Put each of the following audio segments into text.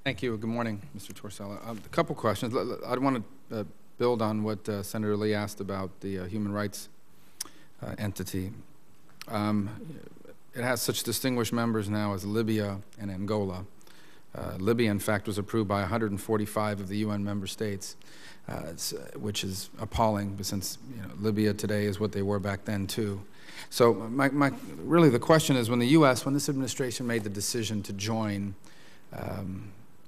Thank you. Good morning, Mr. Torsella. A couple questions. I want to build on what Senator Lee asked about the human rights entity. It has such distinguished members now as Libya and Angola. Libya, in fact, was approved by 145 of the UN member states, which is appalling, since Libya today is what they were back then, too. So really the question is, when the U.S., when this administration made the decision to join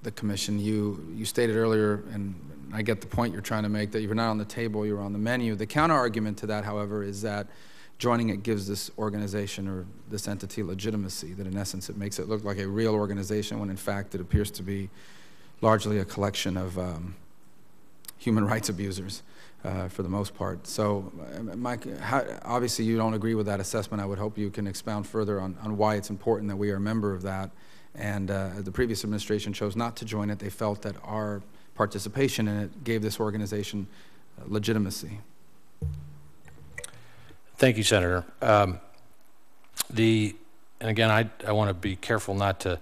the Commission, you stated earlier, and I get the point you're trying to make, that you're not on the table, you're on the menu. The counter-argument to that, however, is that joining it gives this organization or this entity legitimacy, that in essence it makes it look like a real organization when in fact it appears to be largely a collection of human rights abusers for the most part. So Mike, obviously you don't agree with that assessment. I would hope you can expound further on why it's important that we are a member of that. And the previous administration chose not to join it. They felt that our participation in it gave this organization legitimacy. Thank you, Senator. And again, I want to be careful not to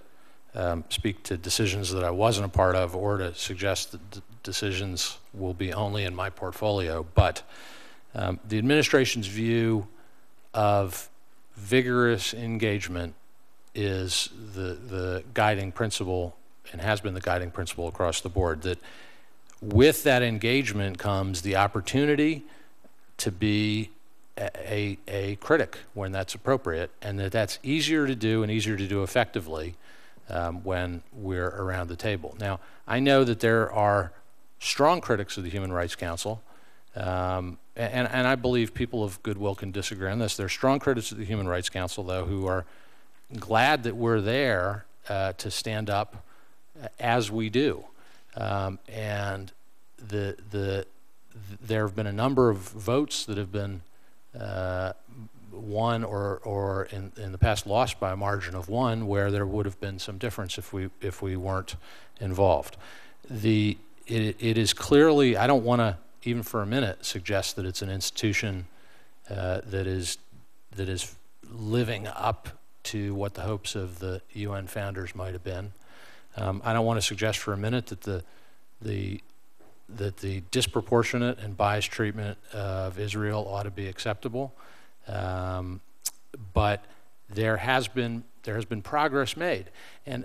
speak to decisions that I wasn't a part of, or to suggest that decisions will be only in my portfolio. But the administration's view of vigorous engagement is the guiding principle, and has been the guiding principle across the board, that with that engagement comes the opportunity to be a critic when that's appropriate, and that's easier to do and easier to do effectively when we're around the table. Now, I know that there are strong critics of the Human Rights Council, and I believe people of goodwill can disagree on this. There are strong critics of the Human Rights Council, though, who are glad that we're there to stand up as we do. And there have been a number of votes that have been won or in the past lost by a margin of one, where there would have been some difference if we weren't involved. It is clearly, I don't want to even for a minute suggest that it's an institution that is living up to what the hopes of the UN founders might have been. I don't want to suggest for a minute that the disproportionate and biased treatment of Israel ought to be acceptable, but there has been progress made, and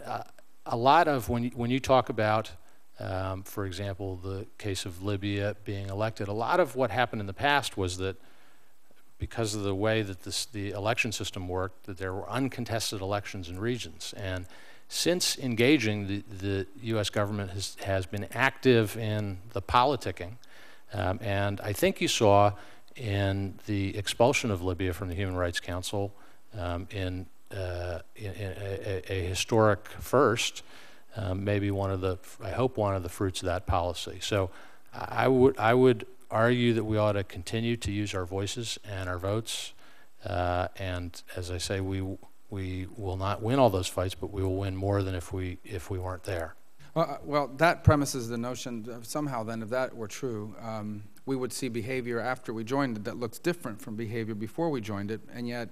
a lot of when you talk about, for example, the case of Libya being elected, a lot of what happened in the past was that because of the way that the election system worked, that there were uncontested elections in regions. And since engaging, the U.S. government has been active in the politicking. And I think you saw in the expulsion of Libya from the Human Rights Council in a historic first, maybe I hope one of the fruits of that policy. So I would argue that we ought to continue to use our voices and our votes, and as I say, we will not win all those fights, but we will win more than if we weren't there. Well, that premises the notion of somehow then, if that were true, we would see behavior after we joined it that looks different from behavior before we joined it, and yet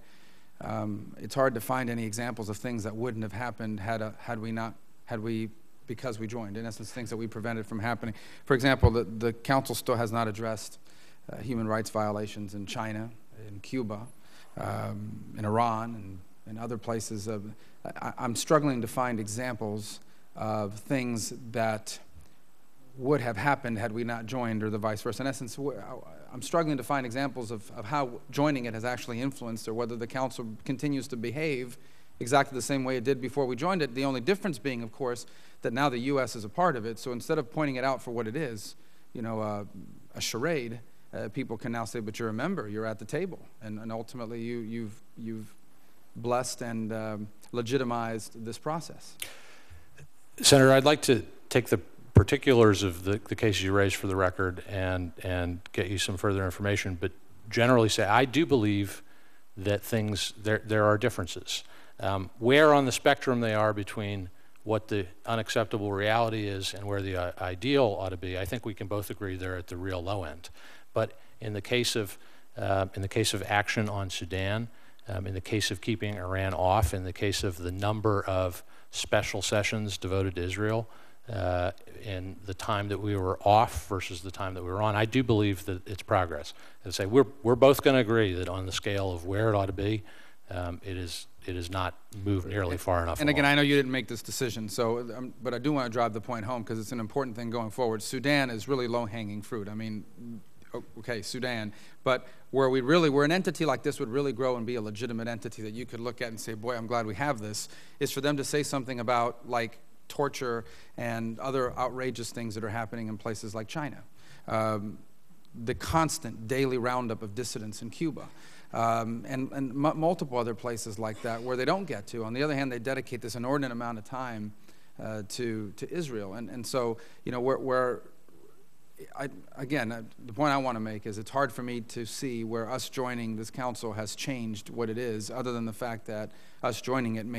it's hard to find any examples of things that wouldn't have happened because we joined. In essence, things that we prevented from happening. For example, the Council still has not addressed human rights violations in China, in Cuba, in Iran, and other places. I'm struggling to find examples of things that would have happened had we not joined, or the vice versa. In essence, I'm struggling to find examples of how joining it has actually influenced, or whether the Council continues to behave exactly the same way it did before we joined it. The only difference being, of course, that now the U.S. is a part of it. So instead of pointing it out for what it is, a charade, people can now say, but you're a member, you're at the table. And ultimately, you've blessed and legitimized this process. Senator, I'd like to take the particulars of the cases you raised for the record and get you some further information, but generally say I do believe that there are differences. Where on the spectrum they are between what the unacceptable reality is and where the ideal ought to be, I think we can both agree they're at the real low end. But in the case of action on Sudan, in the case of keeping Iran off, in the case of the number of special sessions devoted to Israel, in the time that we were off versus the time that we were on. I do believe that it's progress. As I say, we're both going to agree that on the scale of where it ought to be, it is not moved nearly far enough. And again, I know you didn't make this decision, so but I do want to drive the point home because it's an important thing going forward. Sudan is really low-hanging fruit. I mean, okay, Sudan, but where an entity like this would really grow and be a legitimate entity that you could look at and say, boy, I'm glad we have this, is for them to say something about, like, torture and other outrageous things that are happening in places like China. The constant daily roundup of dissidents in Cuba, and multiple other places like that where they don't get to. On the other hand, they dedicate this inordinate amount of time to Israel. And so, you know, the point I want to make is it's hard for me to see where us joining this council has changed what it is, other than the fact that us joining it may